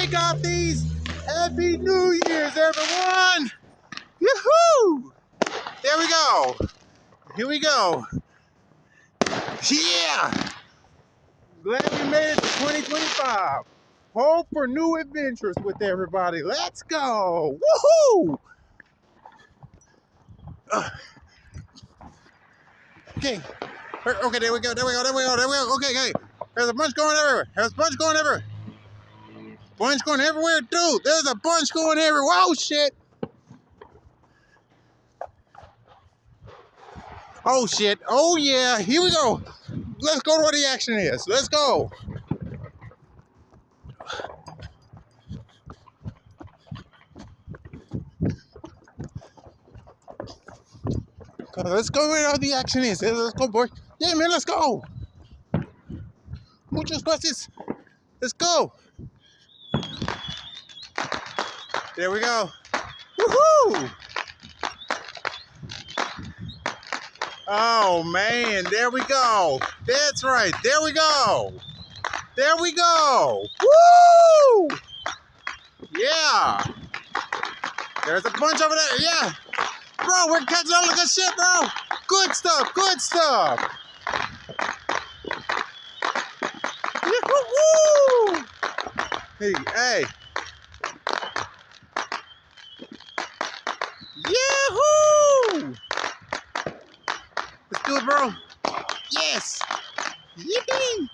take off these. Happy New Year's, everyone. Yoo-hoo! There we go. Here we go. Yeah. Glad we made it to 2025. Hope for new adventures with everybody. Let's go. Woohoo! Okay. Okay, there we go. Okay. There's a bunch going everywhere. Bunch going everywhere, dude. There's a bunch going everywhere. Whoa, shit. Oh, shit. Oh, yeah. Here we go. Let's go to where the action is. Let's go. Let's go where the action is. Let's go, boy. Yeah, man, let's go. Muchas gracias. Let's go. There we go. Woohoo! Oh, man. There we go. That's right. There we go. There we go. Woo! Yeah. There's a bunch over there. Yeah. Bro, we're catching all the good shit, bro. Good stuff. Good stuff. Woo! Hey. Yahoo! Let's do it, bro. Yes. Yippee!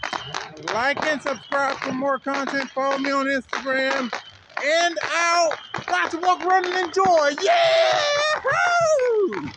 Like and subscribe for more content. Follow me on Instagram. And out. Lots of walk, run, and enjoy. Yahoo!